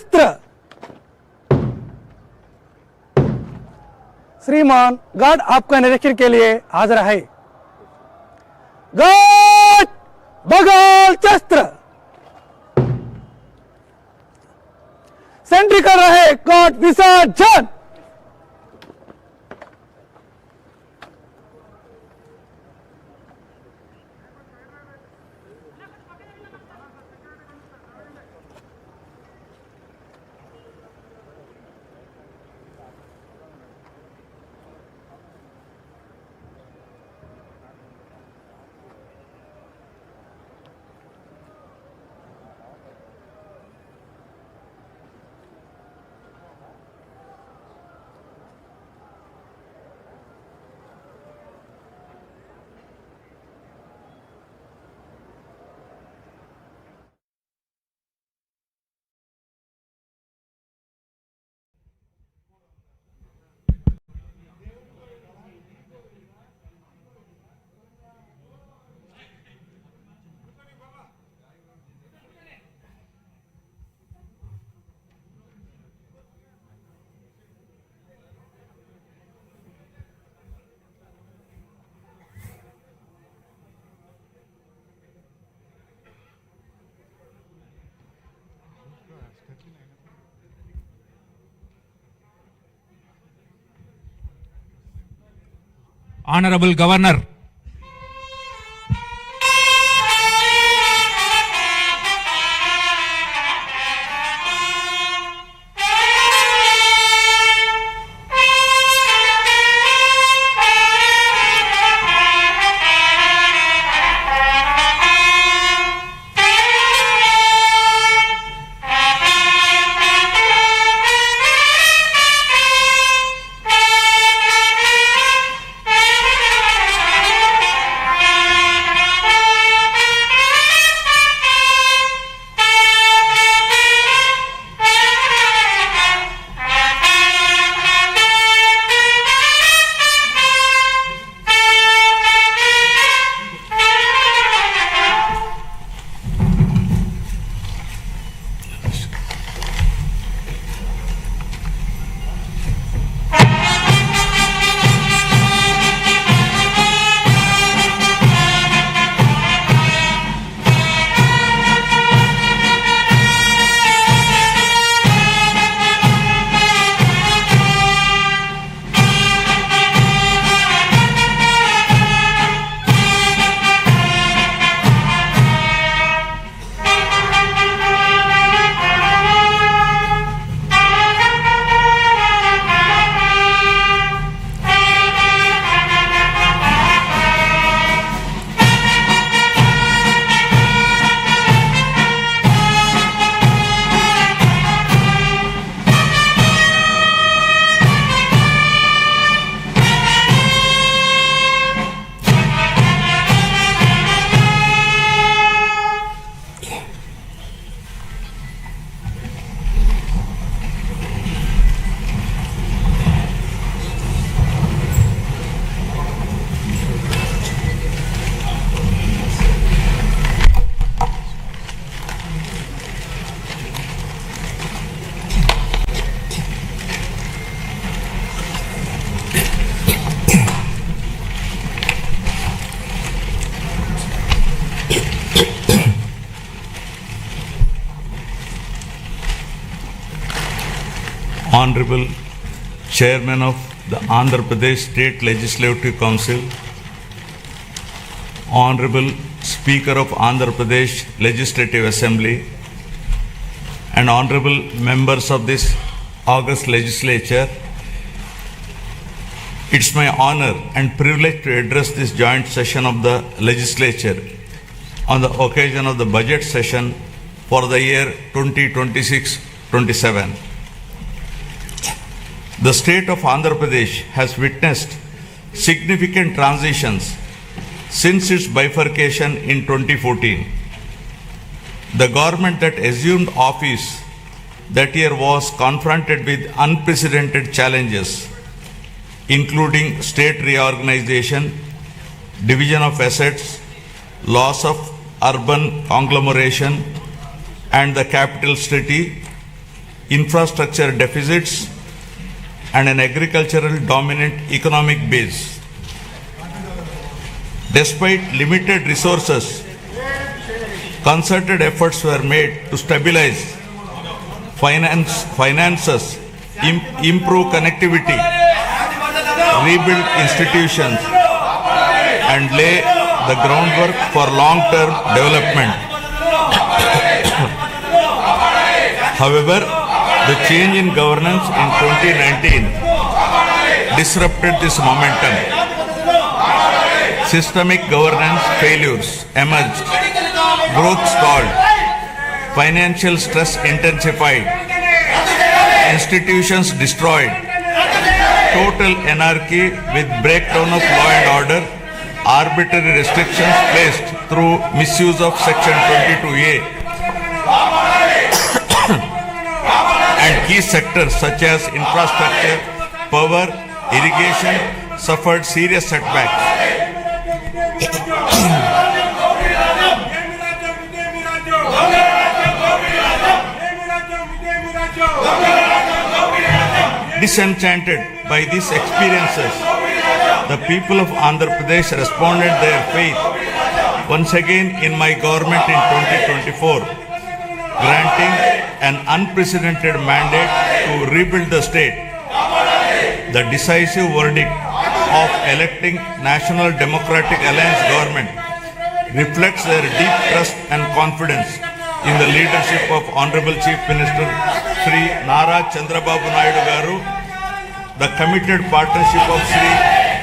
शस्त्र। श्रीमान गार्ड आपका निरीक्षण के लिए हाजिर है। गार्ड बगल शस्त्र। सेंट्री कर रहे गार्ड विसर्जन। Honourable Governor, Honourable Chairman of the Andhra Pradesh State Legislative Council, Honourable Speaker of Andhra Pradesh Legislative Assembly, and Honourable members of this August Legislature, it's my honour and privilege to address this joint session of the Legislature on the occasion of the budget session for the year 2026-27. The state of Andhra Pradesh has witnessed significant transitions since its bifurcation in 2014. The government that assumed office that year was confronted with unprecedented challenges, including state reorganization, division of assets, loss of urban conglomeration and the capital city, infrastructure deficits, and an agricultural dominant economic base. Despite limited resources, concerted efforts were made to stabilize finances, improve connectivity, rebuild institutions, and lay the groundwork for long-term development. However, the change in governance in 2019 disrupted this momentum. Systemic governance failures emerged, growth stalled, financial stress intensified, institutions destroyed, total anarchy with breakdown of law and order, arbitrary restrictions placed through misuse of Section 22A, and key sectors such as infrastructure, power, irrigation suffered serious setbacks. Disenchanted by these experiences, the people of Andhra Pradesh responded their faith once again in my government in 2024, granting an unprecedented mandate to rebuild the state. The decisive verdict of electing National Democratic Alliance government reflects their deep trust and confidence in the leadership of Honourable Chief Minister Sri Nara Chandrababu Naidu garu, the committed partnership of Sri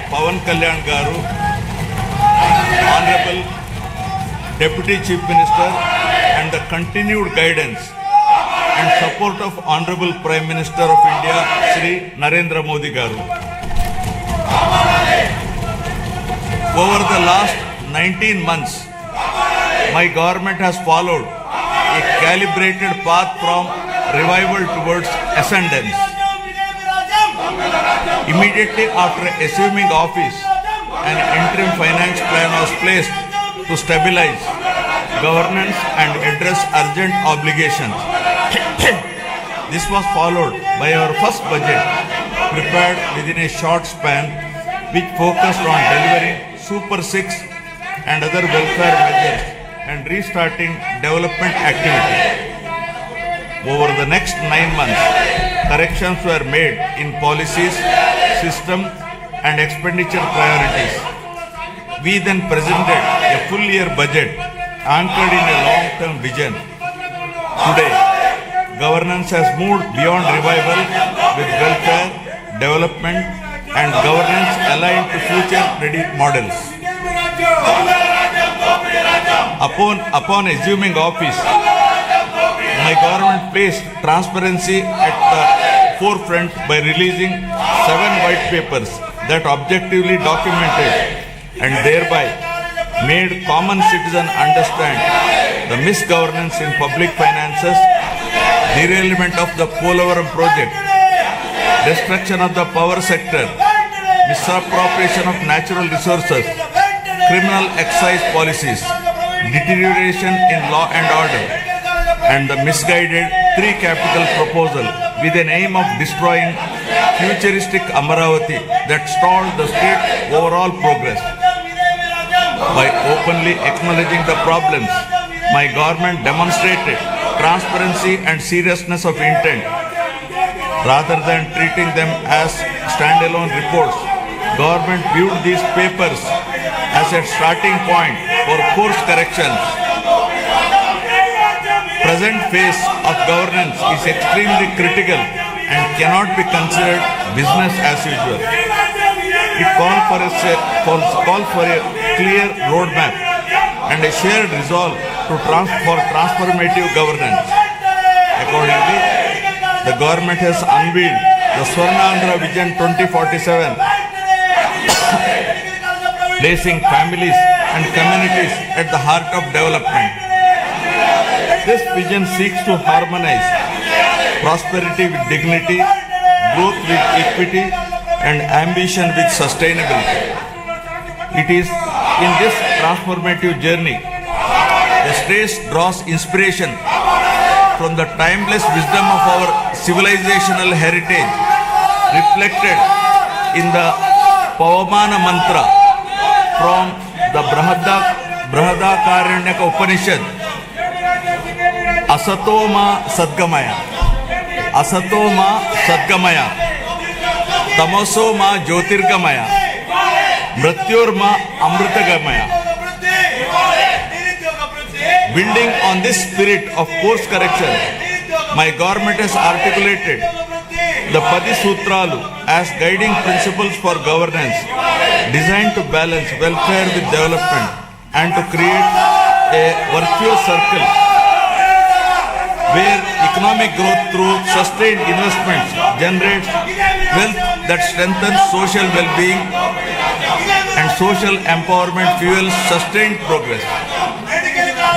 Pawan Kalyan garu, Honourable Deputy Chief Minister, and the continued guidance and support of Honourable Prime Minister of India Sri Narendra Modi garu. Over the last 19 months, my government has followed a calibrated path from revival towards ascendance. Immediately after assuming office, an interim finance plan was placed to stabilize governance and address urgent obligations. This was followed by our first budget, prepared within a short span, which focused on delivering Super 6 and other welfare measures and restarting development activity. Over the next 9 months, corrections were made in policies, system, and expenditure priorities. We then presented a full year budget anchored in a long-term vision. Today, governance has moved beyond revival with welfare, development, and governance aligned to future-ready models. Upon assuming office, my government placed transparency at the forefront by releasing 7 white papers that objectively documented and thereby made common citizens understand the misgovernance in public finances, derailment of the Polavaram project, destruction of the power sector, misappropriation of natural resources, criminal excise policies, deterioration in law and order, and the misguided 3 capital proposal with an aim of destroying futuristic Amaravati that stalled the state's overall progress. By openly acknowledging the problems, my government demonstrated transparency and seriousness of intent. Rather than treating them as standalone reports, government viewed these papers as a starting point for course corrections. Present phase of governance is extremely critical and cannot be considered business as usual. It calls for a clear roadmap and a shared resolve for transformative governance. Accordingly, the government has unveiled the Swarnandhra Vision 2047, placing families and communities at the heart of development. This vision seeks to harmonize prosperity with dignity, growth with equity, and ambition with sustainability. It is in this transformative journey, the state draws inspiration from the timeless wisdom of our civilizational heritage reflected in the Pavamana mantra from the Brahadakaranyaka Upanishad. Asatoma Sadgamaya. Asatoma Sadgamaya. Tamosoma Jyotirgamaya. Mrityorma Amritagamaya. Building on this spirit of course correction, my government has articulated the Padi Sutralu as guiding principles for governance designed to balance welfare with development and to create a virtuous circle where economic growth through sustained investments generates wealth that strengthens social well-being and social empowerment fuels sustained progress.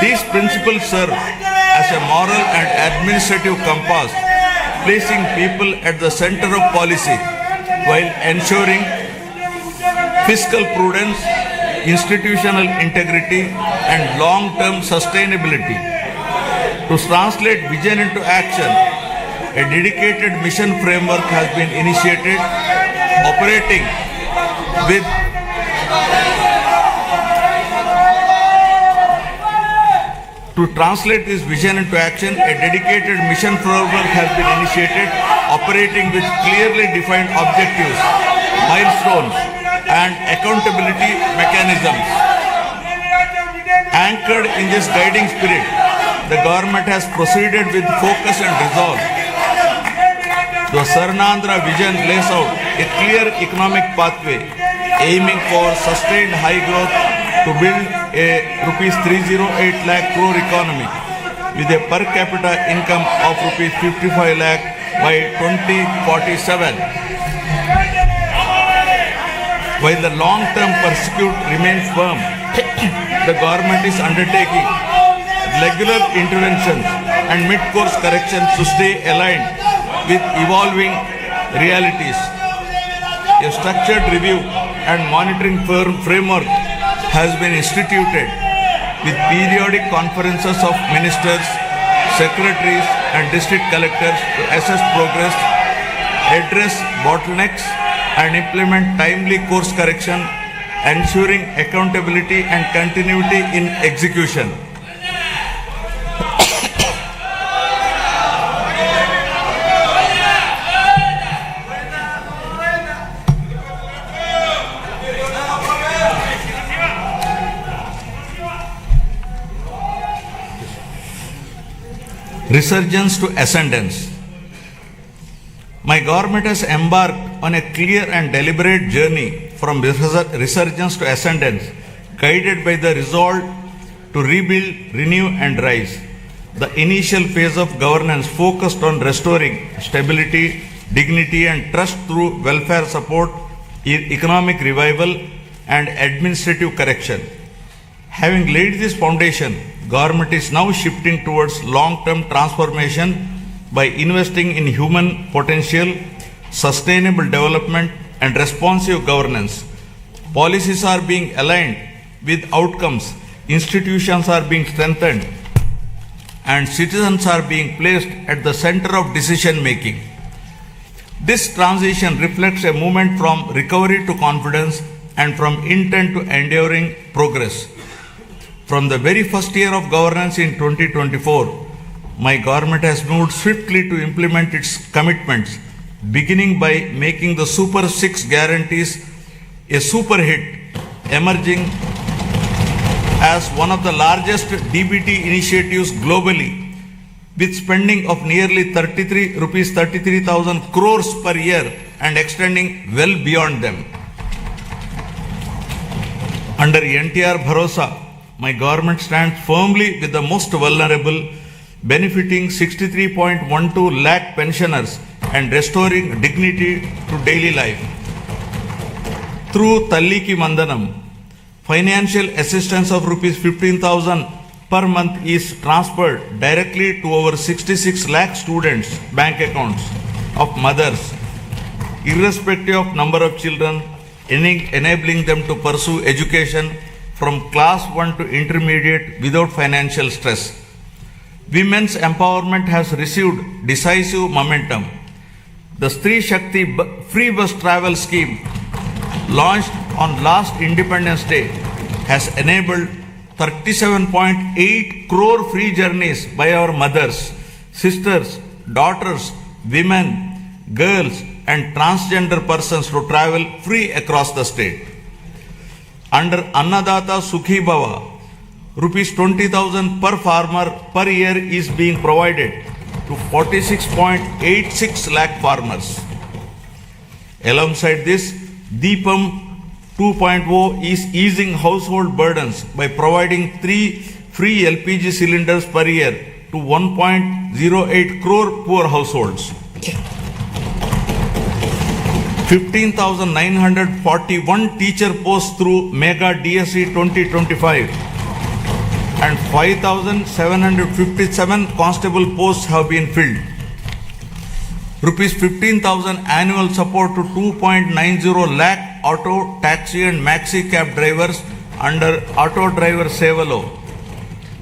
These principles serve as a moral and administrative compass, placing people at the center of policy while ensuring fiscal prudence, institutional integrity, and long-term sustainability. To translate vision into action, a dedicated mission framework has been initiated, operating with To translate this vision into action, a dedicated mission framework has been initiated, operating with clearly defined objectives, milestones, and accountability mechanisms. Anchored in this guiding spirit, the government has proceeded with focus and resolve. The Sarnandra vision lays out a clear economic pathway, aiming for sustained high growth to build a rupees 308 lakh crore economy with a per capita income of rupees 55 lakh by 2047. While the long-term pursuit remains firm, the government is undertaking regular interventions and mid-course corrections to stay aligned with evolving realities. A structured review and monitoring framework has been instituted with periodic conferences of ministers, secretaries and district collectors to assess progress, address bottlenecks and implement timely course correction, ensuring accountability and continuity in execution. Resurgence to ascendance. My government has embarked on a clear and deliberate journey from resurgence to ascendance, guided by the resolve to rebuild, renew and rise. The initial phase of governance focused on restoring stability, dignity and trust through welfare support, economic revival and administrative correction. Having laid this foundation, government is now shifting towards long-term transformation by investing in human potential, sustainable development and responsive governance. Policies are being aligned with outcomes, institutions are being strengthened and citizens are being placed at the center of decision making. This transition reflects a movement from recovery to confidence and from intent to enduring progress. From the very first year of governance in 2024, my government has moved swiftly to implement its commitments, beginning by making the Super 6 guarantees a super hit, emerging as one of the largest DBT initiatives globally, with spending of nearly 33,000 crores per year and extending well beyond them. Under NTR Bharosa, my government stands firmly with the most vulnerable, benefiting 63.12 lakh pensioners and restoring dignity to daily life. Through Talliki Mandanam, financial assistance of rupees 15,000 per month is transferred directly to over 66 lakh students' bank accounts of mothers, irrespective of number of children, enabling them to pursue education from class 1 to intermediate without financial stress. women's empowerment has received decisive momentum. The Stree Shakti free bus travel scheme launched on last Independence Day has enabled 37.8 crore free journeys by our mothers, sisters, daughters, women, girls and transgender persons to travel free across the state. Under Annadata Sukhi Bhava, rupees 20,000 per farmer per year is being provided to 46.86 lakh farmers. Alongside this, Deepam 2.0 is easing household burdens by providing 3 free LPG cylinders per year to 1.08 crore poor households. 15,941 teacher posts through Mega DSE 2025 and 5,757 constable posts have been filled. Rupees 15,000 annual support to 2.90 lakh auto, taxi and maxi cab drivers under Auto Driver Sevalo.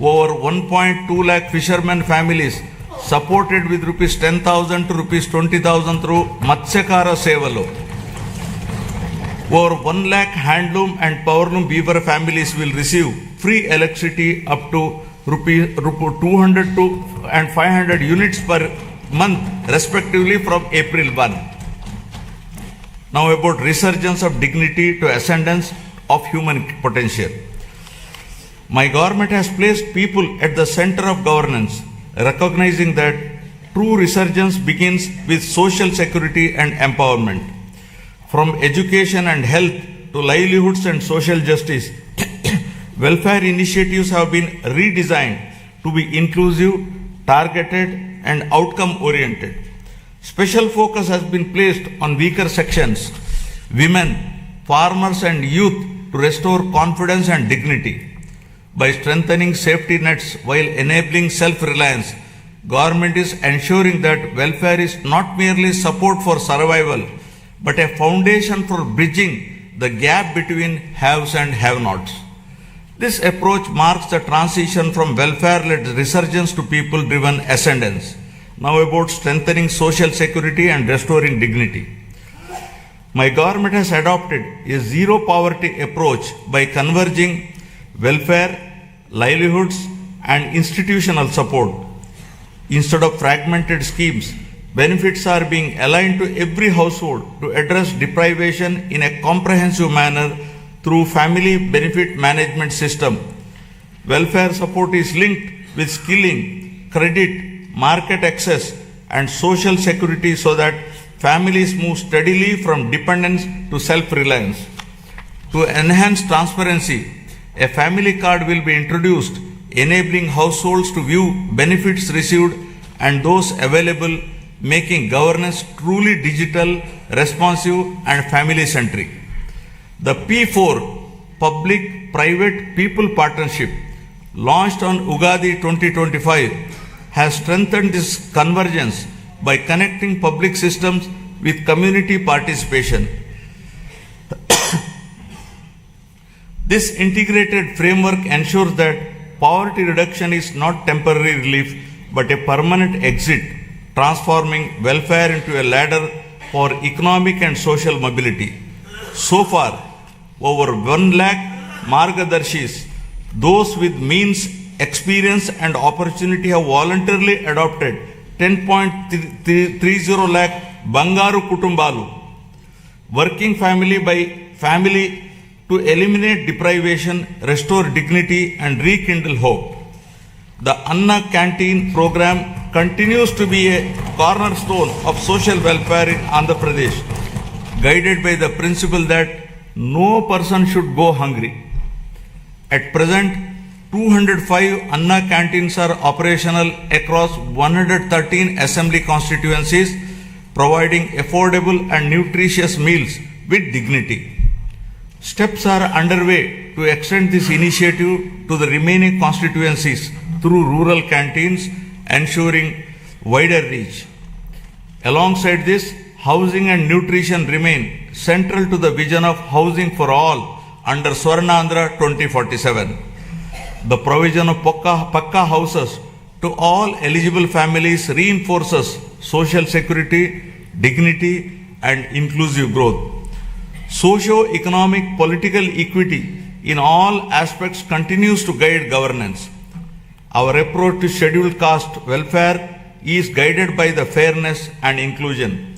Over 1.2 lakh fishermen families supported with rupees 10,000 to rupees 20,000 through Matsyakara Sevalo. Over 1 lakh handloom and powerloom weaver families will receive free electricity up to rupees 200 to and 500 units per month respectively from April 1. Now about resurgence of dignity to ascendance of human potential. My government has placed people at the center of governance, recognizing that true resurgence begins with social security and empowerment. From education and health to livelihoods and social justice, welfare initiatives have been redesigned to be inclusive, targeted, and outcome-oriented. Special focus has been placed on weaker sections, women, farmers, and youth to restore confidence and dignity. By strengthening safety nets while enabling self-reliance, government is ensuring that welfare is not merely support for survival, but a foundation for bridging the gap between haves and have-nots. This approach marks the transition from welfare-led resurgence to people-driven ascendance. Now about strengthening social security and restoring dignity. My government has adopted a zero poverty approach by converging welfare, livelihoods, and institutional support. Instead of fragmented schemes, benefits are being aligned to every household to address deprivation in a comprehensive manner through family benefit management system. Welfare support is linked with skilling, credit, market access, and social security so that families move steadily from dependence to self-reliance. To enhance transparency, a family card will be introduced, enabling households to view benefits received and those available, making governance truly digital, responsive, and family-centric. The P4 Public-Private People Partnership, launched on Ugadi 2025, has strengthened this convergence by connecting public systems with community participation. This integrated framework ensures that poverty reduction is not temporary relief but a permanent exit, transforming welfare into a ladder for economic and social mobility. So far, over 1 lakh Margadarshis, those with means, experience and opportunity have voluntarily adopted 10.30 lakh Bangaru Kutumbalu, working family by family to eliminate deprivation, restore dignity and rekindle hope. The Anna Canteen program continues to be a cornerstone of social welfare in Andhra Pradesh, guided by the principle that no person should go hungry. At present, 205 Anna canteens are operational across 113 assembly constituencies, providing affordable and nutritious meals with dignity. Steps are underway to extend this initiative to the remaining constituencies through rural canteens, ensuring wider reach. Alongside this, housing and nutrition remain central to the vision of housing for all under Swarnandhra 2047. The provision of Pakka houses to all eligible families reinforces social security, dignity, and inclusive growth. Socio-economic political equity in all aspects continues to guide governance. Our approach to scheduled caste welfare is guided by the fairness and inclusion.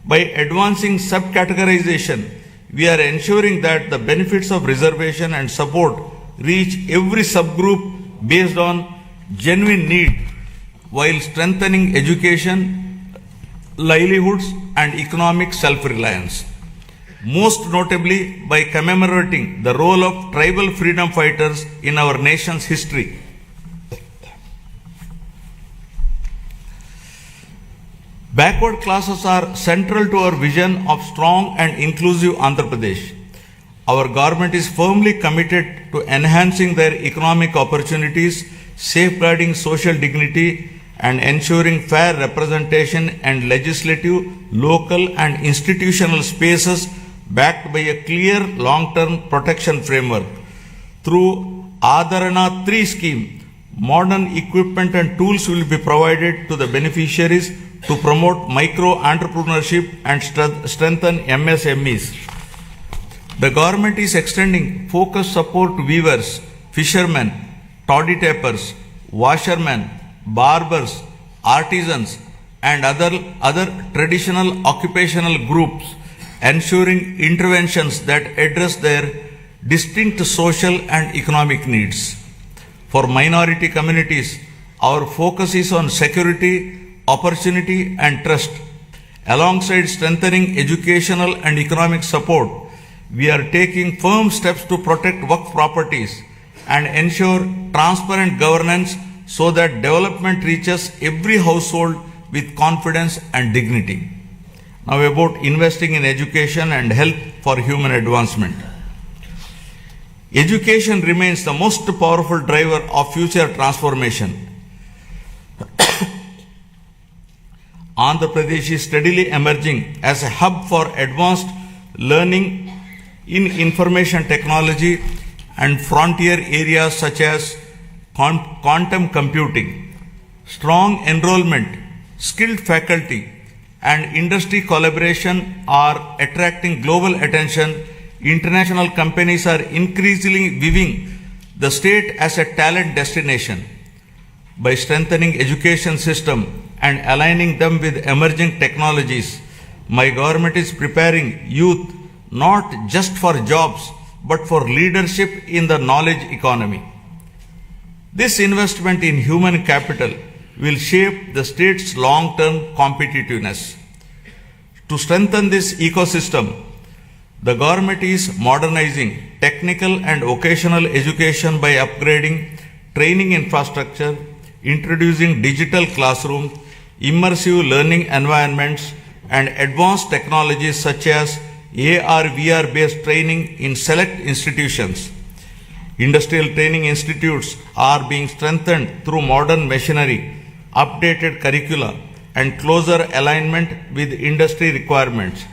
By advancing subcategorization, we are ensuring that the benefits of reservation and support reach every subgroup based on genuine need, while strengthening education, livelihoods, and economic self-reliance. Most notably by commemorating the role of tribal freedom fighters in our nation's history. Backward classes are central to our vision of strong and inclusive Andhra Pradesh. Our government is firmly committed to enhancing their economic opportunities, safeguarding social dignity, and ensuring fair representation and legislative, local, and institutional spaces backed by a clear long-term protection framework. Through Adharana 3 scheme, modern equipment and tools will be provided to the beneficiaries to promote micro-entrepreneurship and strengthen MSMEs. The government is extending focused support to weavers, fishermen, toddy tappers, washermen, barbers, artisans, and other traditional occupational groups, ensuring interventions that address their distinct social and economic needs. For minority communities, our focus is on security, opportunity, and trust. Alongside strengthening educational and economic support, we are taking firm steps to protect Waqf properties and ensure transparent governance so that development reaches every household with confidence and dignity. Now about investing in education and health for human advancement. Education remains the most powerful driver of future transformation. Andhra Pradesh is steadily emerging as a hub for advanced learning in information technology and frontier areas such as quantum computing. Strong enrollment, skilled faculty, and industry collaboration are attracting global attention. International companies are increasingly viewing the state as a talent destination. By strengthening education system and aligning them with emerging technologies, my government is preparing youth not just for jobs but for leadership in the knowledge economy. This investment in human capital will shape the state's long-term competitiveness. To strengthen this ecosystem, the government is modernizing technical and vocational education by upgrading training infrastructure, introducing digital classrooms, immersive learning environments, and advanced technologies such as AR/VR based training in select institutions. Industrial training institutes are being strengthened through modern machinery, updated curricula, and closer alignment with industry requirements.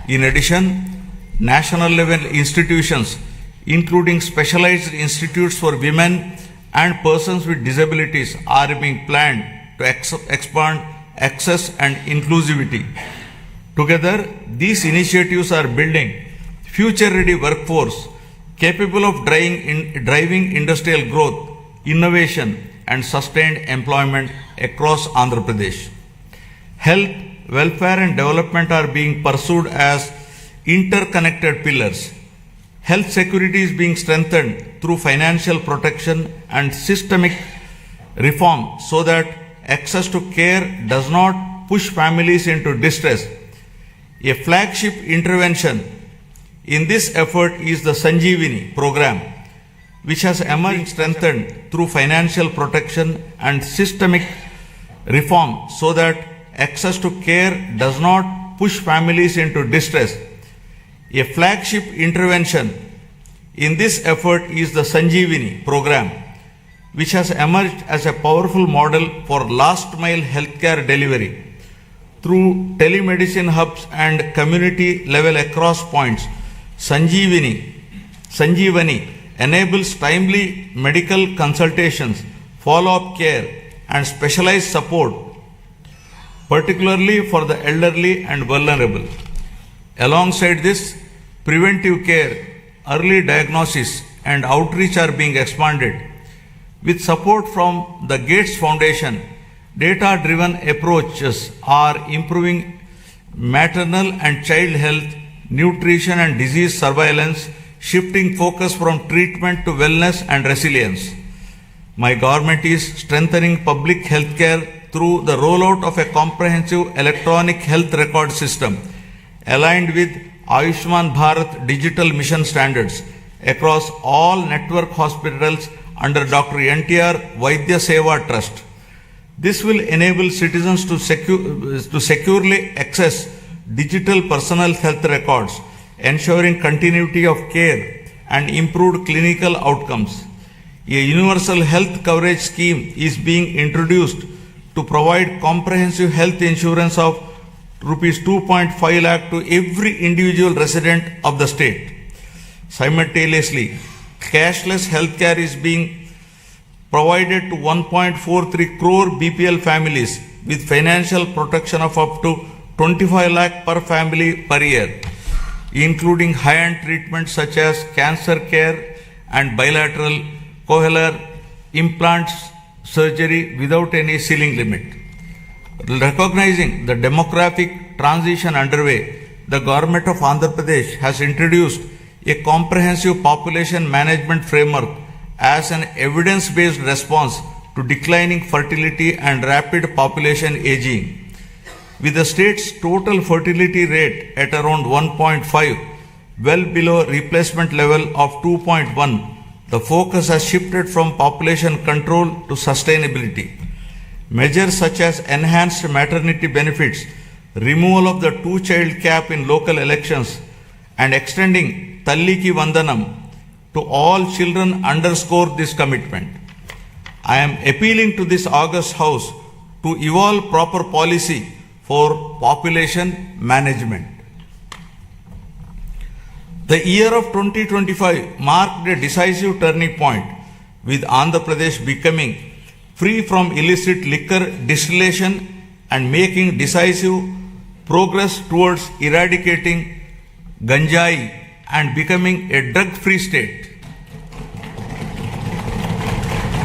In addition, national level institutions, including specialized institutes for women and persons with disabilities, are being planned to expand access and inclusivity. Together, these initiatives are building future-ready workforce capable of driving industrial growth, innovation, and sustained employment across Andhra Pradesh. Health, welfare, and development are being pursued as interconnected pillars. Health security is being strengthened through financial protection and systemic reform so that access to care does not push families into distress. A flagship intervention in this effort is the Sanjeevani program, which has emerged strengthened through financial protection and systemic reform so that access to care does not push families into distress. A flagship intervention in this effort is the Sanjeevani program, which has emerged as a powerful model for last mile healthcare delivery. Through telemedicine hubs and community level across points, Sanjeevani enables timely medical consultations, follow-up care, and specialized support, particularly for the elderly and vulnerable. Alongside this, preventive care, early diagnosis, and outreach are being expanded. With support from the Gates Foundation, data-driven approaches are improving maternal and child health, nutrition and disease surveillance, shifting focus from treatment to wellness and resilience. My government is strengthening public health care through the rollout of a comprehensive electronic health record system aligned with Ayushman Bharat digital mission standards across all network hospitals under Dr. NTR Vaidya Seva Trust. This will enable citizens to securely access digital personal health records, ensuring continuity of care and improved clinical outcomes. A universal health coverage scheme is being introduced to provide comprehensive health insurance of Rs 2.5 lakh to every individual resident of the state. Simultaneously, cashless healthcare is being provided to 1.43 crore BPL families with financial protection of up to 25 lakh per family per year, including high-end treatments such as cancer care and bilateral cochlear implants surgery without any ceiling limit. Recognizing the demographic transition underway, the government of Andhra Pradesh has introduced a comprehensive population management framework as an evidence-based response to declining fertility and rapid population aging. With the state's total fertility rate at around 1.5, well below replacement level of 2.1, the focus has shifted from population control to sustainability. Measures such as enhanced maternity benefits, removal of the two-child cap in local elections, and extending Talliki Vandanam to all children underscore this commitment. I am appealing to this august House to evolve proper policy for population management. The year of 2025 marked a decisive turning point, with Andhra Pradesh becoming free from illicit liquor distillation and making decisive progress towards eradicating ganjai and becoming a drug-free state.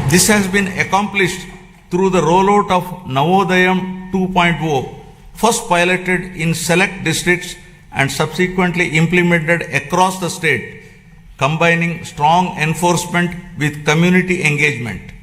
This has been accomplished through the rollout of Navodayam 2.0, first piloted in select districts and subsequently implemented across the state, combining strong enforcement with community engagement.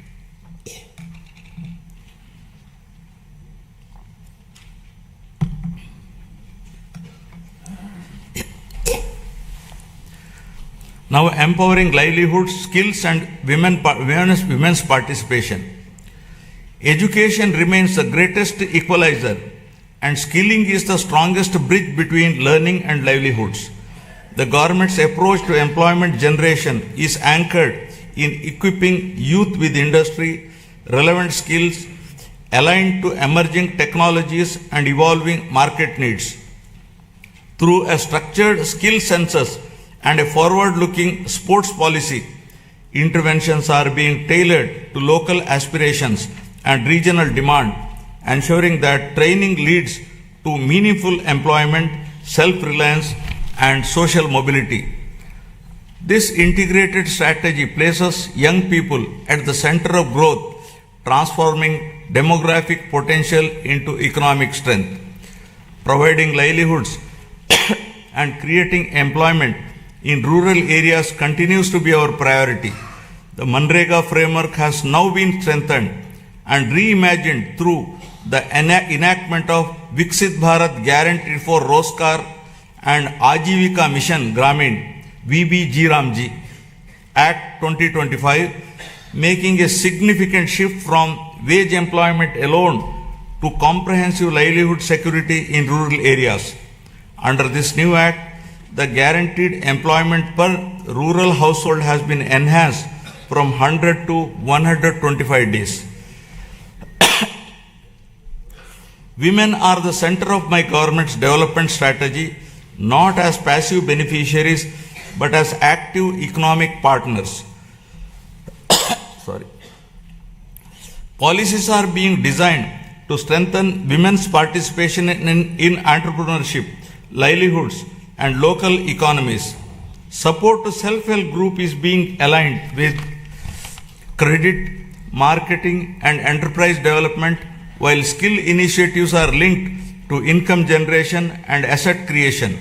Now empowering livelihoods, skills and women's participation. Education remains the greatest equalizer and skilling is the strongest bridge between learning and livelihoods. The government's approach to employment generation is anchored in equipping youth with industry relevant skills aligned to emerging technologies and evolving market needs. Through a structured skill census and a forward-looking sports policy, interventions are being tailored to local aspirations and regional demand, ensuring that training leads to meaningful employment, self-reliance, and social mobility. This integrated strategy places young people at the center of growth, transforming demographic potential into economic strength. Providing livelihoods and creating employment in rural areas continues to be our priority. The Manrega framework has now been strengthened and reimagined through the enactment of Viksit Bharat Guarantee for Roskar and Ajivika Mission Gramin VBG Act 2025, making a significant shift from wage employment alone to comprehensive livelihood security in rural areas. Under this new act, the guaranteed employment per rural household has been enhanced from 100 to 125 days. Women are the center of my government's development strategy, not as passive beneficiaries, but as active economic partners. Policies are being designed to strengthen women's participation in entrepreneurship, livelihoods, and local economies. Support to self-help group is being aligned with credit, marketing, and enterprise development, while skill initiatives are linked to income generation and asset creation.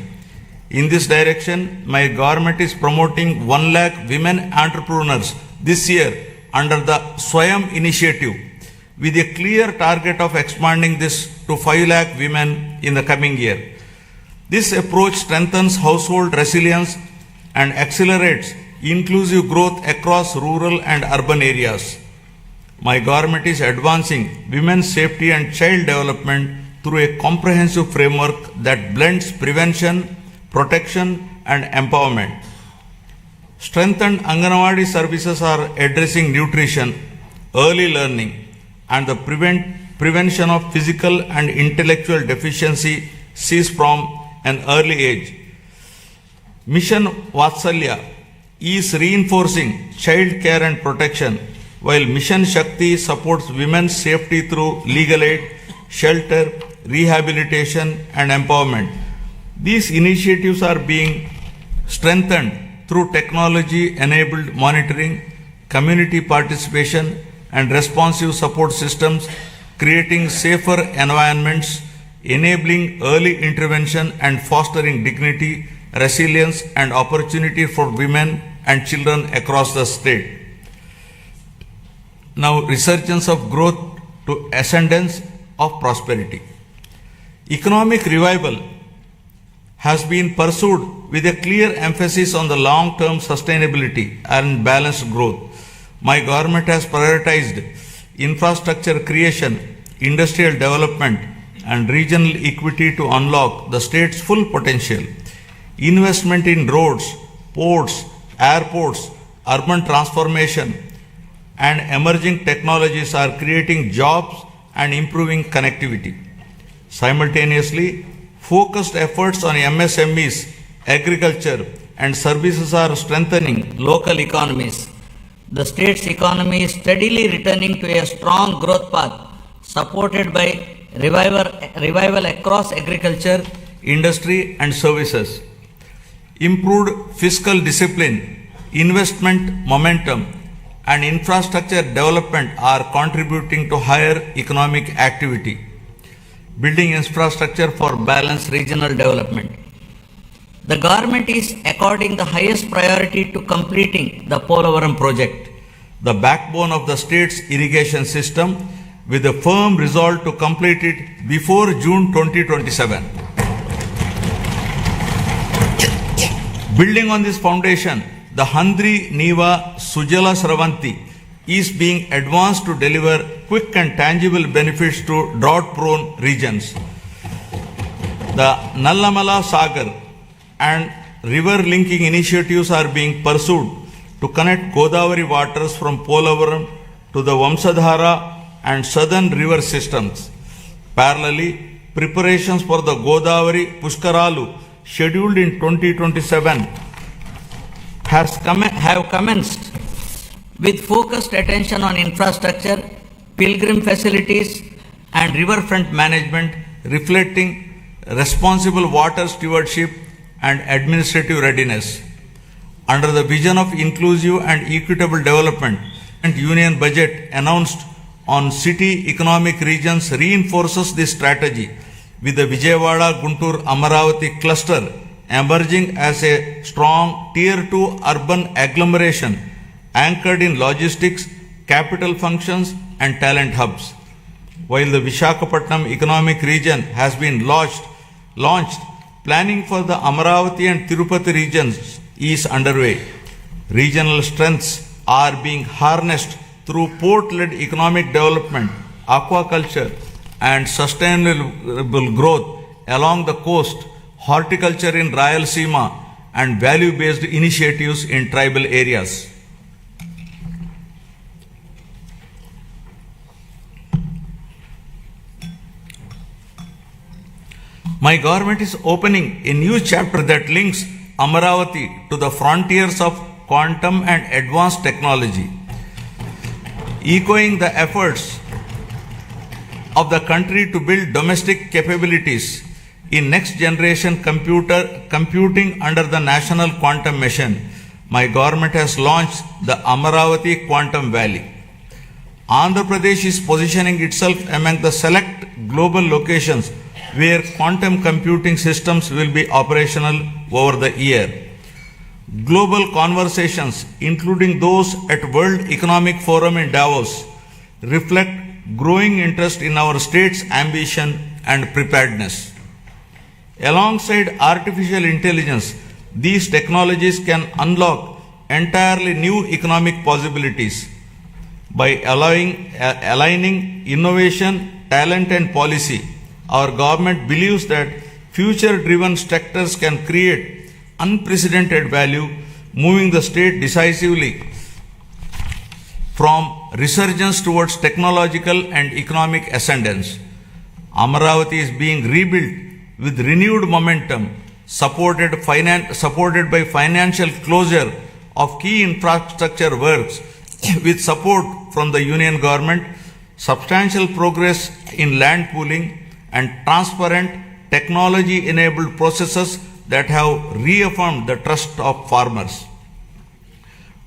In this direction, my government is promoting 1 lakh women entrepreneurs this year under the Swayam initiative, with a clear target of expanding this to 5 lakh women in the coming year. This approach strengthens household resilience and accelerates inclusive growth across rural and urban areas. My government is advancing women's safety and child development through a comprehensive framework that blends prevention, protection, and empowerment. Strengthened Anganwadi services are addressing nutrition, early learning, and the prevention of physical and intellectual deficiency seized from an early age. Mission Vatsalya is reinforcing child care and protection, while Mission Shakti supports women's safety through legal aid, shelter, rehabilitation, and empowerment. These initiatives are being strengthened through technology-enabled monitoring, community participation, and responsive support systems, creating safer environments, enabling early intervention, and fostering dignity, resilience, and opportunity for women and children across the state. Now, resurgence of growth to ascendance of prosperity. Economic revival has been pursued with a clear emphasis on the long-term sustainability and balanced growth. My government has prioritized infrastructure creation, industrial development, and regional equity to unlock the state's full potential. Investment in roads, ports, airports, urban transformation, and emerging technologies are creating jobs and improving connectivity. Simultaneously, focused efforts on MSMEs, agriculture, and services are strengthening local economies. The state's economy is steadily returning to a strong growth path, supported by revival across agriculture, industry, and services. Improved fiscal discipline, investment momentum, and infrastructure development are contributing to higher economic activity. Building infrastructure for balanced regional development. the government is according the highest priority to completing the Polavaram project, the backbone of the state's irrigation system, with a firm resolve to complete it before June 2027. Building on this foundation, the Handri Neva Sujala Sravanti is being advanced to deliver quick and tangible benefits to drought-prone regions. The Nallamala Sagar and river linking initiatives are being pursued to connect Godavari waters from Polavaram to the Vamsadhara and southern river systems. Parallelly, preparations for the Godavari Pushkaralu scheduled in 2027 have commenced with focused attention on infrastructure, pilgrim facilities, and riverfront management, reflecting responsible water stewardship and administrative readiness. Under the vision of inclusive and equitable development, and Union Budget announced on city economic regions reinforces this strategy, with the Vijayawada Guntur Amaravati cluster emerging as a strong Tier 2 urban agglomeration anchored in logistics, capital functions, and talent hubs. While the Visakhapatnam economic region has been launched, planning for the Amaravati and Tirupati regions is underway. Regional strengths are being harnessed through port-led economic development, aquaculture, and sustainable growth along the coast, horticulture in Rayalaseema, and value-based initiatives in tribal areas. My government is opening a new chapter that links Amaravati to the frontiers of quantum and advanced technology. Echoing the efforts of the country to build domestic capabilities in next generation computing under the National Quantum Mission, my government has launched the Amaravati Quantum Valley. Andhra Pradesh is positioning itself among the select global locations where quantum computing systems will be operational over the year. Global conversations, including those at World Economic Forum in Davos, reflect growing interest in our state's ambition and preparedness. Alongside artificial intelligence, these technologies can unlock entirely new economic possibilities. By aligning innovation, talent and policy, our government believes that future-driven sectors can create unprecedented value, moving the state decisively from resurgence towards technological and economic ascendance. Amaravati is being rebuilt with renewed momentum, supported by financial closure of key infrastructure works with support from the union government, substantial progress in land pooling, and transparent technology-enabled processes that have reaffirmed the trust of farmers.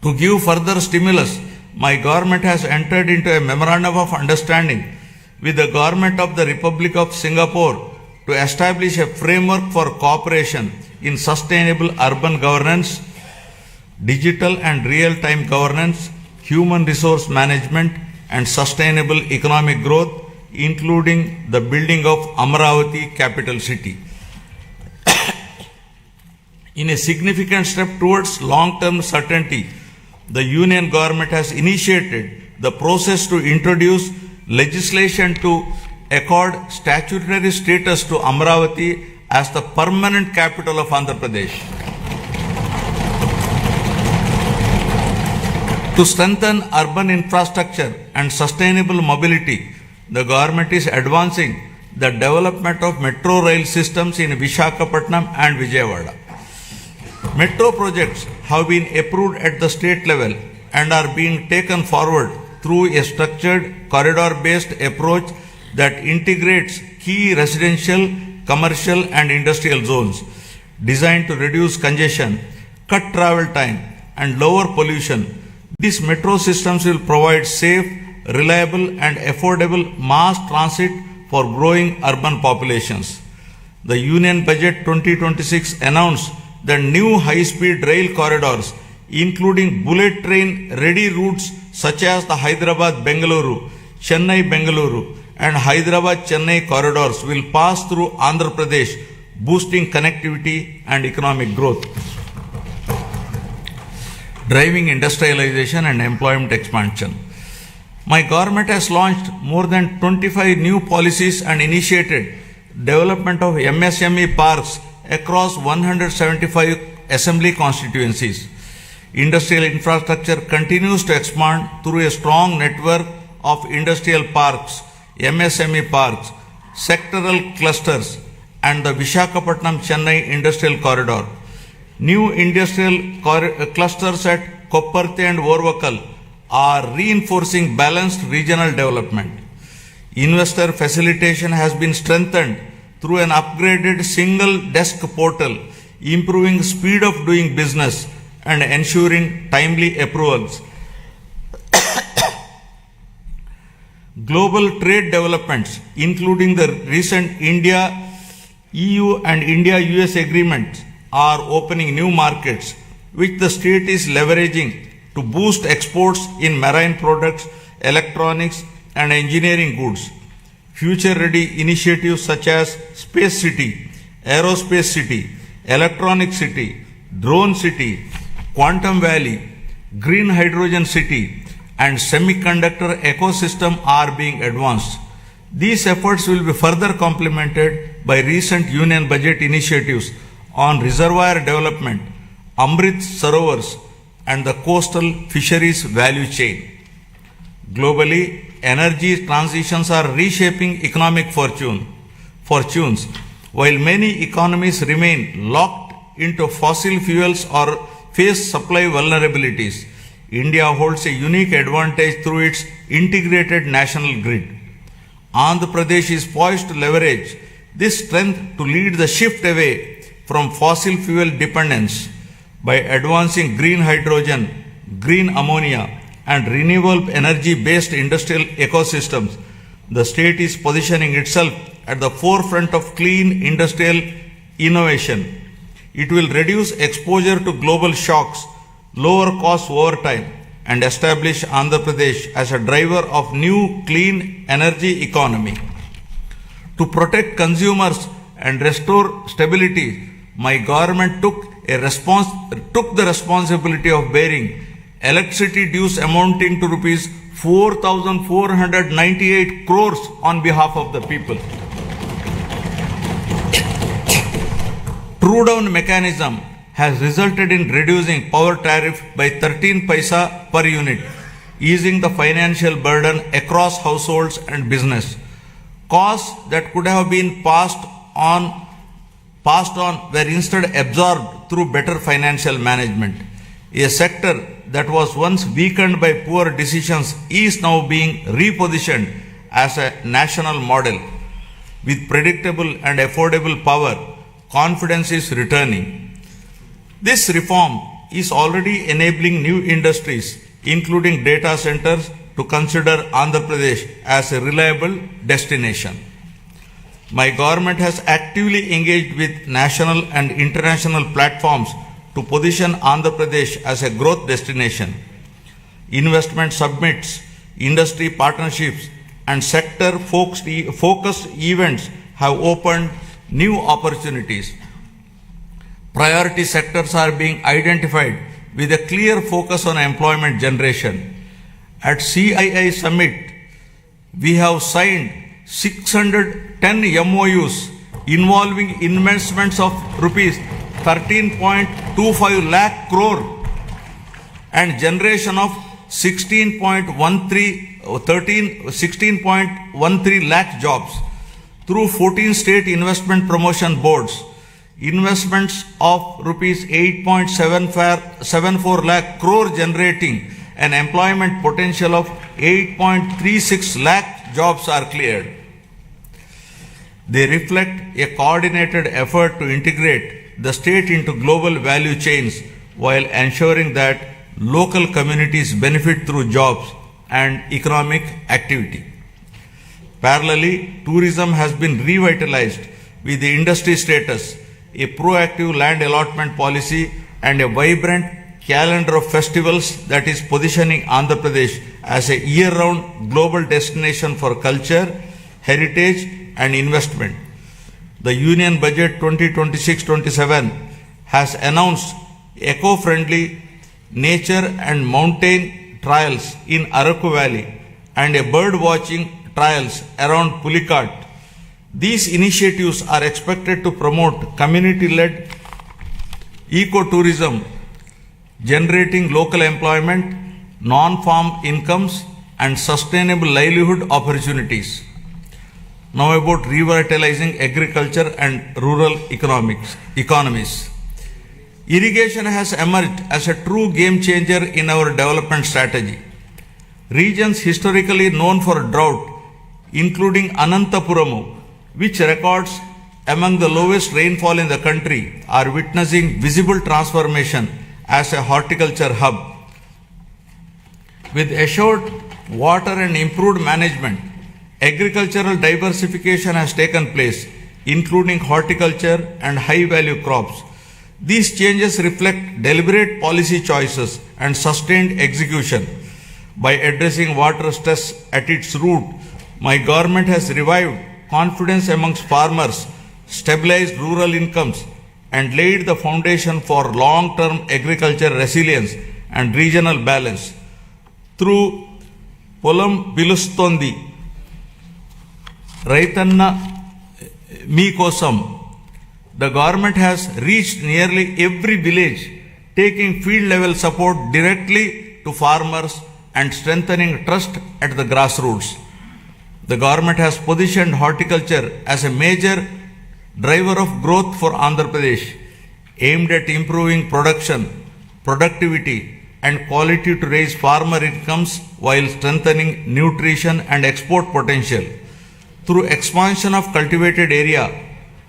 To give further stimulus, my government has entered into a memorandum of understanding with the government of the Republic of Singapore to establish a framework for cooperation in sustainable urban governance, digital and real-time governance, human resource management, and sustainable economic growth, including the building of Amaravati capital city. In a significant step towards long-term certainty, the union government has initiated the process to introduce legislation to accord statutory status to Amaravati as the permanent capital of Andhra Pradesh. To strengthen urban infrastructure and sustainable mobility, the government is advancing the development of metro rail systems in Visakhapatnam and Vijayawada. Metro projects have been approved at the state level and are being taken forward through a structured corridor-based approach that integrates key residential, commercial and industrial zones designed to reduce congestion, cut travel time and lower pollution. These metro systems will provide safe, reliable and affordable mass transit for growing urban populations. The Union Budget 2026 announced the new high-speed rail corridors, including bullet train ready routes such as the Hyderabad-Bengaluru, Chennai-Bengaluru and Hyderabad-Chennai corridors will pass through Andhra Pradesh, boosting connectivity and economic growth, driving industrialization and employment expansion. My government has launched more than 25 new policies and initiated development of MSME parks across 175 assembly constituencies. Industrial infrastructure continues to expand through a strong network of industrial parks, MSME parks, sectoral clusters and the Visakhapatnam-Chennai industrial corridor. New industrial clusters at Kopparthe and Orvakal are reinforcing balanced regional development. Investor facilitation has been strengthened through an upgraded single desk portal, improving speed of doing business and ensuring timely approvals. Global trade developments, including the recent India-EU and India-US agreements, are opening new markets, which the state is leveraging to boost exports in marine products, electronics and engineering goods. Future-ready initiatives such as Space City, Aerospace City, Electronic City, Drone City, Quantum Valley, Green Hydrogen City, and Semiconductor Ecosystem are being advanced. These efforts will be further complemented by recent Union Budget initiatives on reservoir development, Amrit Sarovars, and the coastal fisheries value chain. Globally, energy transitions are reshaping economic fortunes. While many economies remain locked into fossil fuels or face supply vulnerabilities, India holds a unique advantage through its integrated national grid. Andhra Pradesh is poised to leverage this strength to lead the shift away from fossil fuel dependence by advancing green hydrogen, green ammonia, and renewable energy-based industrial ecosystems. The state is positioning itself at the forefront of clean industrial innovation. It will reduce exposure to global shocks, lower costs over time, and establish Andhra Pradesh as a driver of new clean energy economy. To protect consumers and restore stability, my government took the responsibility of bearing electricity dues amounting to rupees 4,498 crores on behalf of the people. True down mechanism has resulted in reducing power tariff by 13 paisa per unit, easing the financial burden across households and business. Costs that could have been passed on were instead absorbed through better financial management. A sector that was once weakened by poor decisions is now being repositioned as a national model. With predictable and affordable power, confidence is returning. This reform is already enabling new industries, including data centers, to consider Andhra Pradesh as a reliable destination. My government has actively engaged with national and international platforms to position Andhra Pradesh as a growth destination. Investment summits, industry partnerships, and sector-focused events have opened new opportunities. Priority sectors are being identified with a clear focus on employment generation. At CII Summit, we have signed 610 MOUs involving investments of rupees 13.25 lakh crore and generation of 16.13 lakh jobs through 14 state investment promotion boards. Investments of rupees 8.74 lakh crore generating an employment potential of 8.36 lakh jobs are cleared. They reflect a coordinated effort to integrate the state into global value chains while ensuring that local communities benefit through jobs and economic activity. Parallelly, tourism has been revitalized with the industry status, a proactive land allotment policy, and a vibrant calendar of festivals that is positioning Andhra Pradesh as a year-round global destination for culture, heritage, and investment. The Union Budget 2026-27 has announced eco-friendly nature and mountain trials in Araku Valley and a bird watching trials around Pulikat. These initiatives are expected to promote community-led ecotourism, generating local employment, non-farm incomes, and sustainable livelihood opportunities. Now about revitalizing agriculture and rural economies. Irrigation has emerged as a true game changer in our development strategy. Regions historically known for drought, including Anantapuramu, which records among the lowest rainfall in the country, are witnessing visible transformation as a horticulture hub. With assured water and improved management, agricultural diversification has taken place, including horticulture and high-value crops. These changes reflect deliberate policy choices and sustained execution. By addressing water stress at its root, my government has revived confidence amongst farmers, stabilized rural incomes, and laid the foundation for long-term agriculture resilience and regional balance. Through Polam Pilustondi, Raitanna Meekosam, the government has reached nearly every village, taking field-level support directly to farmers and strengthening trust at the grassroots. The government has positioned horticulture as a major driver of growth for Andhra Pradesh, aimed at improving production, productivity, and quality to raise farmer incomes while strengthening nutrition and export potential. through expansion of cultivated area,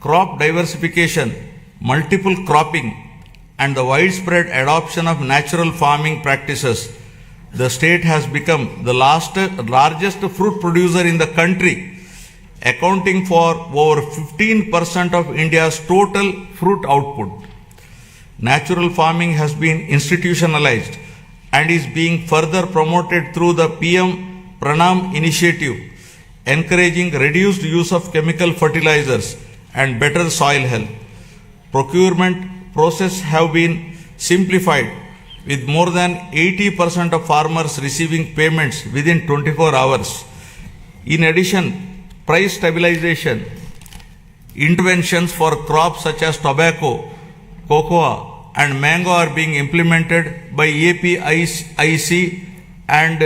crop diversification, multiple cropping, and the widespread adoption of natural farming practices, the state has become the largest fruit producer in the country, accounting for over 15% of India's total fruit output. Natural farming has been institutionalized and is being further promoted through the PM Pranam initiative, encouraging reduced use of chemical fertilizers and better soil health. Procurement process have been simplified, with more than 80% of farmers receiving payments within 24 hours. In addition, price stabilization interventions for crops such as tobacco, cocoa, and mango are being implemented by APIC and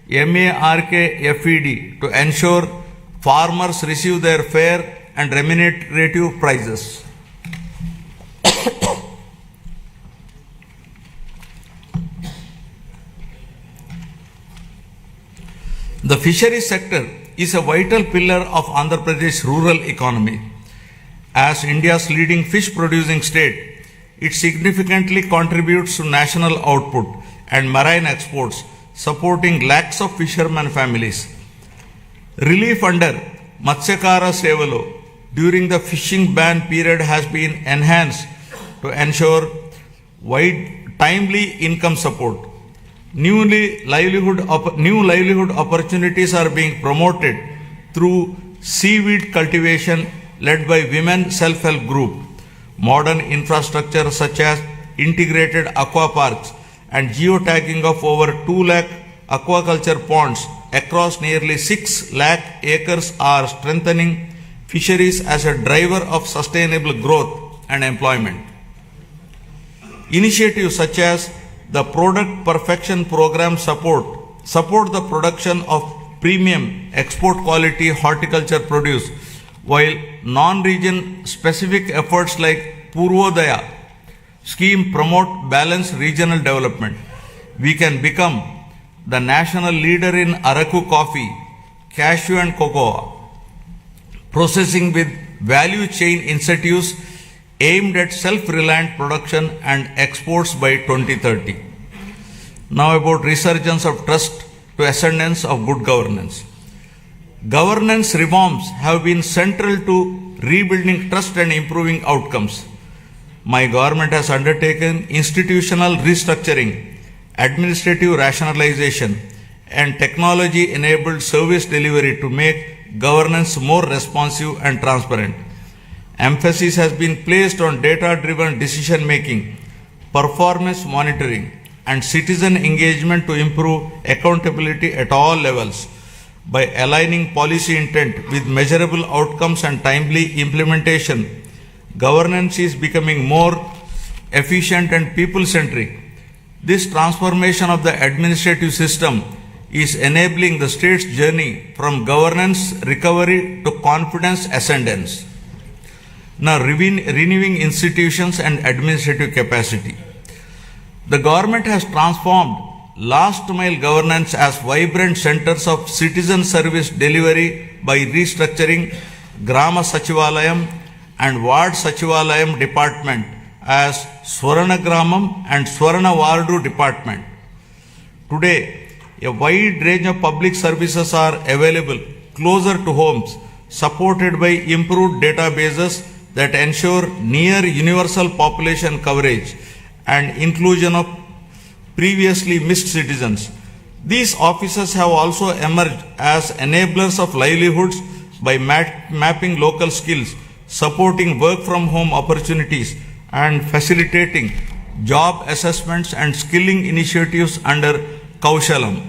MARKFED to ensure farmers receive their fair and remunerative prices. The fisheries sector is a vital pillar of Andhra Pradesh rural economy. As India's leading fish producing state, it significantly contributes to national output and marine exports, supporting lakhs of fishermen families. Relief under Matsyakara Sevalo during the fishing ban period has been enhanced to ensure timely income support. New livelihood opportunities are being promoted through seaweed cultivation led by women self-help group. Modern infrastructure such as integrated aqua parks and geotagging of over 2 lakh aquaculture ponds across nearly 6 lakh acres are strengthening fisheries as a driver of sustainable growth and employment. Initiatives such as the Product Perfection Program support the production of premium export quality horticulture produce, while non-region specific efforts like Purvodaya scheme promote balanced regional development. We can become the national leader in Araku coffee, cashew and cocoa processing with value chain incentives aimed at self-reliant production and exports by 2030. Now about resurgence of trust to ascendance of good governance. Governance reforms have been central to rebuilding trust and improving outcomes. My government has undertaken institutional restructuring, administrative rationalization, and technology-enabled service delivery to make governance more responsive and transparent. Emphasis has been placed on data-driven decision-making, performance monitoring, and citizen engagement to improve accountability at all levels. By aligning policy intent with measurable outcomes and timely implementation, governance is becoming more efficient and people-centric. This transformation of the administrative system is enabling the state's journey from governance recovery to confidence ascendance. Now, renewing institutions and administrative capacity. The government has transformed last mile governance as vibrant centers of citizen service delivery by restructuring Grama Sachivalayam and Ward Sachivalayam department as Swarna Gramam and Swarna Wardu department. Today, a wide range of public services are available closer to homes, supported by improved databases that ensure near universal population coverage and inclusion of previously missed citizens. These offices have also emerged as enablers of livelihoods by mapping local skills, supporting work from home opportunities, and facilitating job assessments and skilling initiatives under Kaushalam.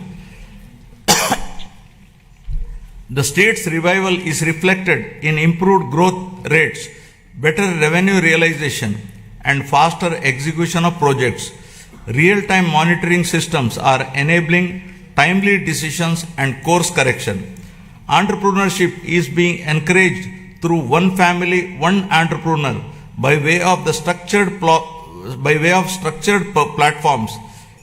The state's revival is reflected in improved growth rates, better revenue realization, and faster execution of projects. Real-time monitoring systems are enabling timely decisions and course correction. Entrepreneurship is being encouraged through one family, one entrepreneur by way of structured platforms,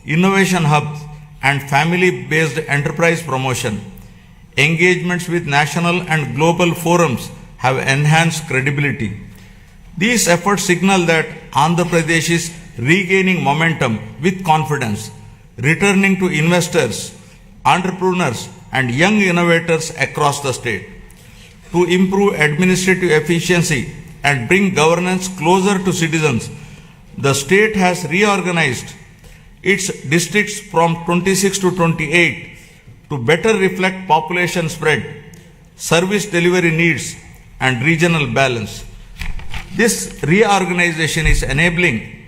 innovation hubs, and family-based enterprise promotion. engagements with national and global forums have enhanced credibility. These efforts signal that Andhra Pradesh is regaining momentum with confidence, returning to investors, entrepreneurs, and young innovators across the state. To improve administrative efficiency and bring governance closer to citizens, the state has reorganized its districts from 26 to 28 to better reflect population spread, service delivery needs, and regional balance. This reorganization is enabling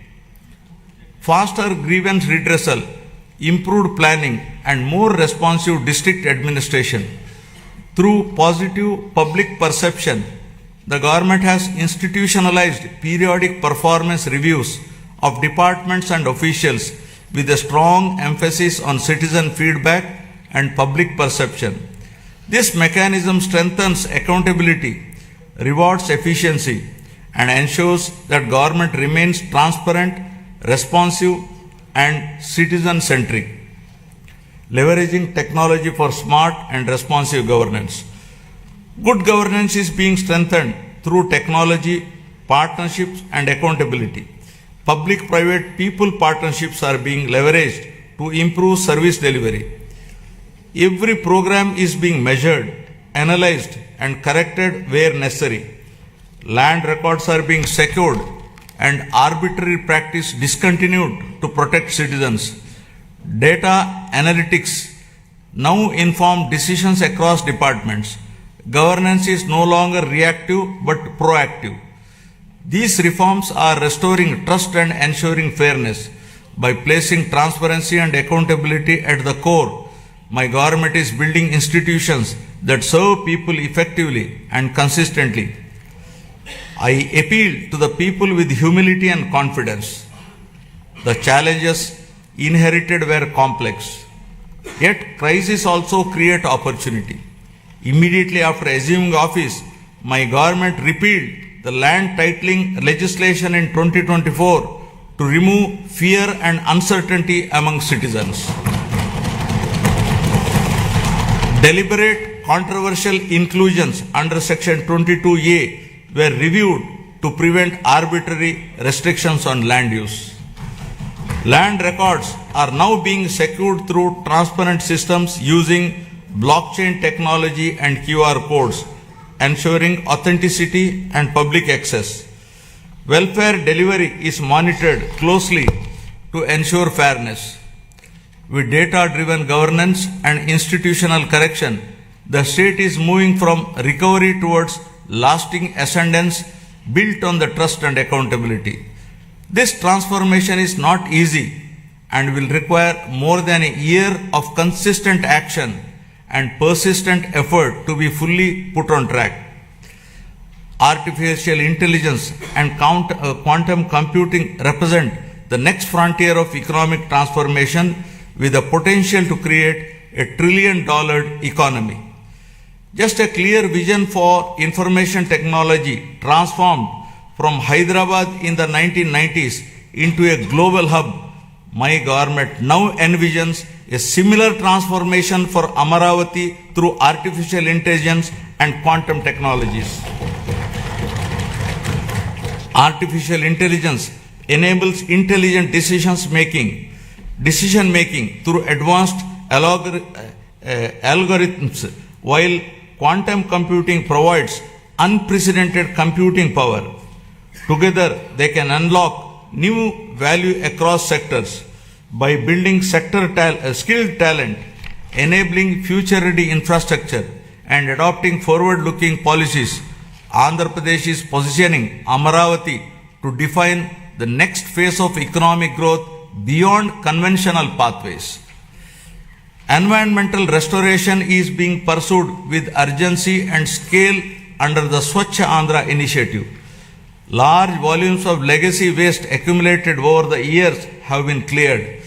faster grievance redressal, improved planning, and more responsive district administration. Through positive public perception, the government has institutionalized periodic performance reviews of departments and officials with a strong emphasis on citizen feedback and public perception. This mechanism strengthens accountability, rewards efficiency, and ensures that government remains transparent, responsive, and citizen-centric, leveraging technology for smart and responsive governance. Good governance is being strengthened through technology, partnerships, and accountability. Public-private people partnerships are being leveraged to improve service delivery. Every program is being measured, analyzed, and corrected where necessary. Land records are being secured and arbitrary practice discontinued to protect citizens. Data analytics now inform decisions across departments. Governance is no longer reactive but proactive. These reforms are restoring trust and ensuring fairness. By placing transparency and accountability at the core, my government is building institutions that serve people effectively and consistently. I appeal to the people with humility and confidence. The challenges inherited were complex, yet crises also create opportunity. Immediately after assuming office, my government repealed the land titling legislation in 2024 to remove fear and uncertainty among citizens. Deliberate controversial inclusions under Section 22A were reviewed to prevent arbitrary restrictions on land use. Land records are now being secured through transparent systems using blockchain technology and QR codes, ensuring authenticity and public access. Welfare delivery is monitored closely to ensure fairness. With data-driven governance and institutional correction, the state is moving from recovery towards lasting ascendance built on the trust and accountability. This transformation is not easy and will require more than a year of consistent action and persistent effort to be fully put on track. Artificial intelligence and quantum computing represent the next frontier of economic transformation with the potential to create a $1 trillion economy. Just a clear vision for information technology transformed from Hyderabad in the 1990s into a global hub. My government now envisions a similar transformation for Amaravati through artificial intelligence and quantum technologies. Artificial intelligence enables intelligent decision making through advanced algorithms, while quantum computing provides unprecedented computing power. Together, they can unlock new value across sectors by building skilled talent, enabling future-ready infrastructure, and adopting forward-looking policies. Andhra Pradesh is positioning Amaravati to define the next phase of economic growth beyond conventional pathways. Environmental restoration is being pursued with urgency and scale under the Swachh Andhra initiative. Large volumes of legacy waste accumulated over the years have been cleared,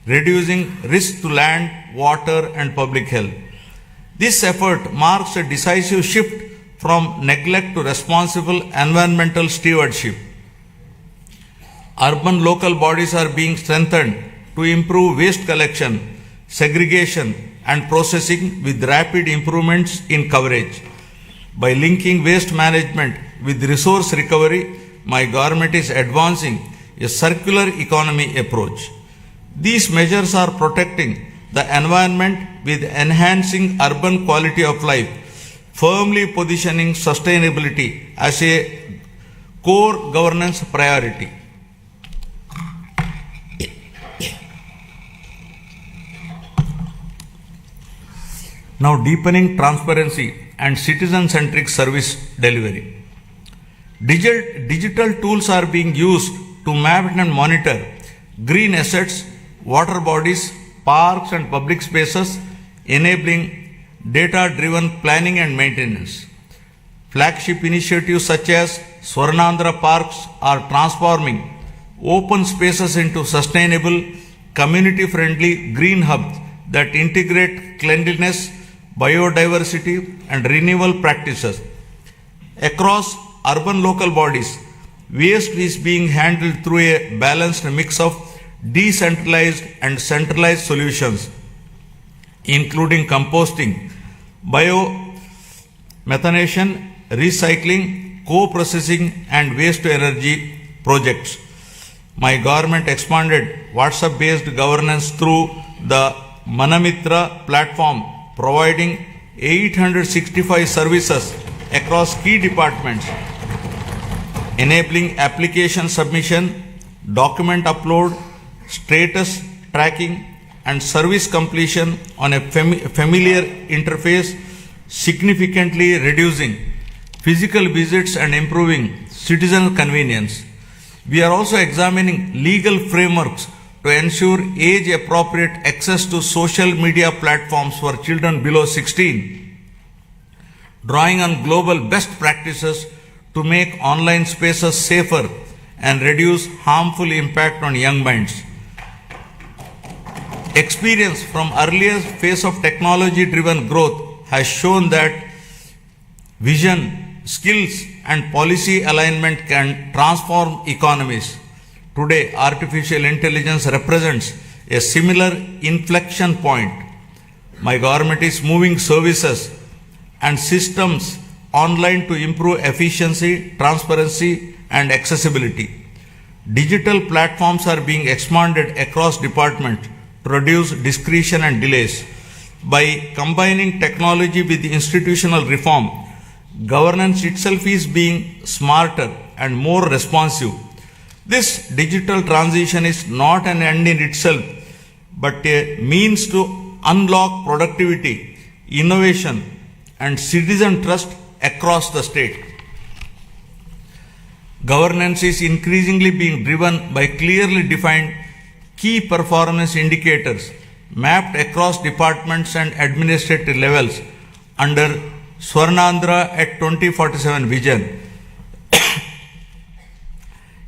reducing risk to land, water, and public health. This effort marks a decisive shift from neglect to responsible environmental stewardship. Urban local bodies are being strengthened to improve waste collection, segregation, and processing with rapid improvements in coverage. By linking waste management with resource recovery, my government is advancing a circular economy approach. These measures are protecting the environment with enhancing urban quality of life, firmly positioning sustainability as a core governance priority. Now, deepening transparency and citizen-centric service delivery. Digital tools are being used to map and monitor green assets, water bodies, parks and public spaces, enabling data-driven planning and maintenance. Flagship initiatives such as Swarnandhra Parks are transforming open spaces into sustainable, community-friendly green hubs that integrate cleanliness, biodiversity and renewal practices. Across urban local bodies, waste is being handled through a balanced mix of decentralized and centralized solutions, including composting, biomethanation, recycling, co-processing and waste to energy projects. My government expanded WhatsApp-based governance through the Manamitra platform, providing 865 services across key departments, enabling application submission, document upload, status tracking and service completion on a familiar interface, significantly reducing physical visits and improving citizen convenience. We are also examining legal frameworks to ensure age-appropriate access to social media platforms for children below 16, drawing on global best practices to make online spaces safer and reduce harmful impact on young minds. Experience from earlier phase of technology-driven growth has shown that vision, skills and policy alignment can transform economies. Today, artificial intelligence represents a similar inflection point. My government is moving services and systems online to improve efficiency, transparency and accessibility. Digital platforms are being expanded across departments to reduce discretion and delays. By combining technology with institutional reform, governance itself is being smarter and more responsive. This digital transition is not an end in itself, but a means to unlock productivity, innovation, and citizen trust across the state. Governance is increasingly being driven by clearly defined key performance indicators mapped across departments and administrative levels under Swarnandhra at 2047 vision.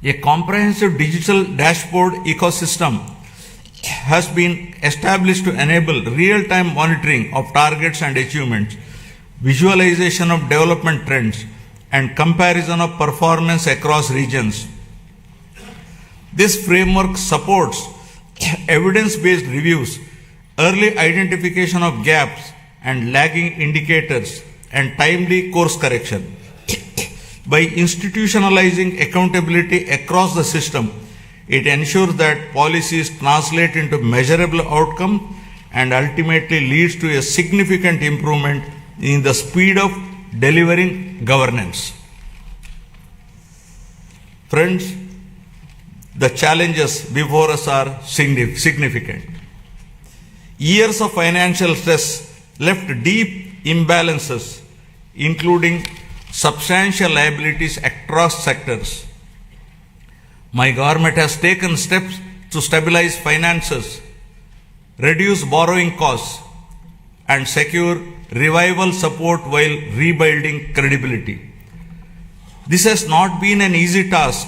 A comprehensive digital dashboard ecosystem has been established to enable real-time monitoring of targets and achievements, visualization of development trends, and comparison of performance across regions. This framework supports evidence-based reviews, early identification of gaps and lagging indicators, and timely course correction. By institutionalizing accountability across the system, it ensures that policies translate into measurable outcome and ultimately leads to a significant improvement in the speed of delivering governance. Friends, the challenges before us are significant. Years of financial stress left deep imbalances, including substantial liabilities across sectors. My government has taken steps to stabilize finances, reduce borrowing costs, and secure revival support while rebuilding credibility. This has not been an easy task,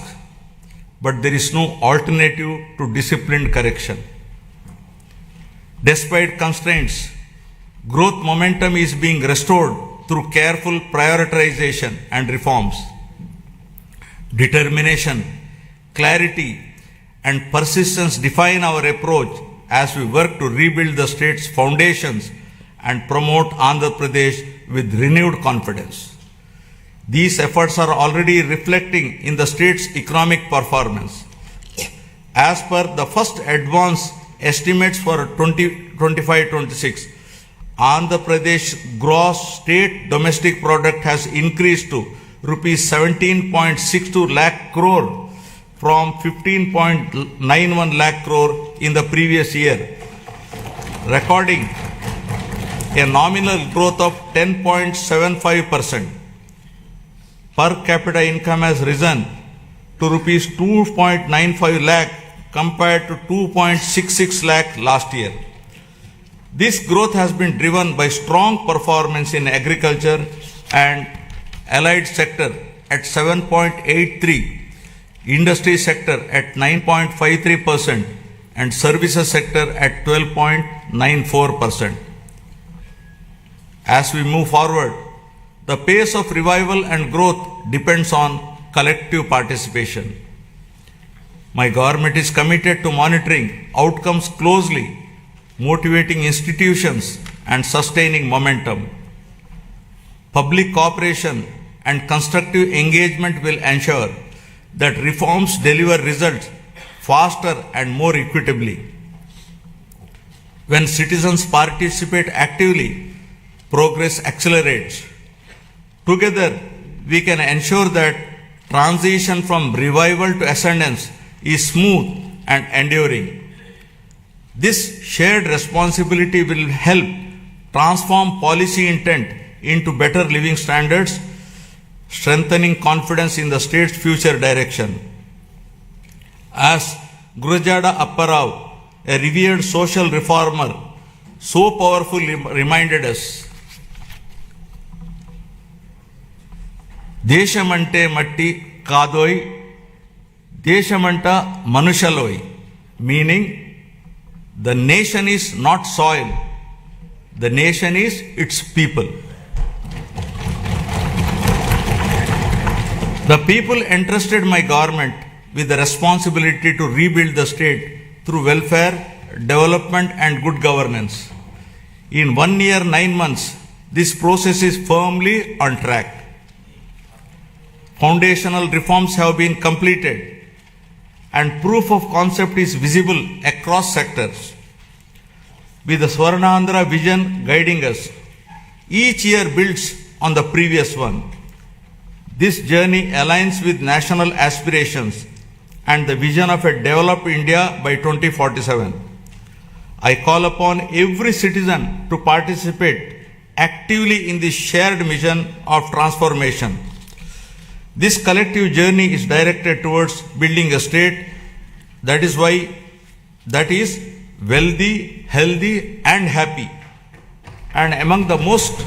but there is no alternative to disciplined correction. Despite constraints, growth momentum is being restored through careful prioritization and reforms. Determination, clarity, and persistence define our approach as we work to rebuild the state's foundations and promote Andhra Pradesh with renewed confidence. These efforts are already reflecting in the state's economic performance. As per the first advance estimates for 2025-26, Andhra Pradesh gross state domestic product has increased to rupees 17.62 lakh crore from 15.91 lakh crore in the previous year, recording a nominal growth of 10.75%. Per capita income has risen to rupees 2.95 lakh compared to 2.66 lakh last year. This growth has been driven by strong performance in agriculture and allied sector at 7.83%, industry sector at 9.53%, and services sector at 12.94%. As we move forward, the pace of revival and growth depends on collective participation. My government is committed to monitoring outcomes closely, motivating institutions and sustaining momentum. Public cooperation and constructive engagement will ensure that reforms deliver results faster and more equitably. When citizens participate actively, progress accelerates. Together, we can ensure that transition from revival to ascendance is smooth and enduring. This shared responsibility will help transform policy intent into better living standards, strengthening confidence in the state's future direction. As Gurujada Apparao, a revered social reformer, so powerfully reminded us, Deshamante matti kadoi, Deshamanta manushaloi, meaning the nation is not soil, the nation is its people. The people entrusted my government with the responsibility to rebuild the state through welfare, development and good governance. In 1 year, 9 months, this process is firmly on track. Foundational reforms have been completed and proof of concept is visible across sectors. With the Swarnandhra vision guiding us, each year builds on the previous one. This journey aligns with national aspirations and the vision of a developed India by 2047. I call upon every citizen to participate actively in this shared mission of transformation. This collective journey is directed towards building a state that is wealthy, healthy and happy, and among the most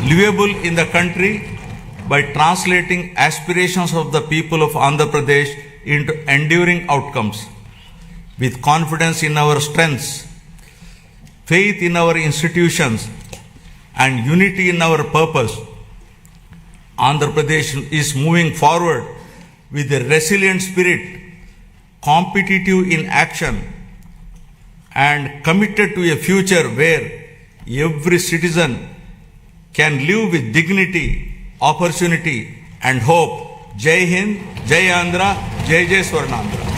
livable in the country by translating aspirations of the people of Andhra Pradesh into enduring outcomes. With confidence in our strengths, faith in our institutions, and unity in our purpose, Andhra Pradesh is moving forward with a resilient spirit, competitive in action, and committed to a future where every citizen can live with dignity, opportunity, and hope. Jai Hind, Jai Andhra, Jai Jai Swarnandhra.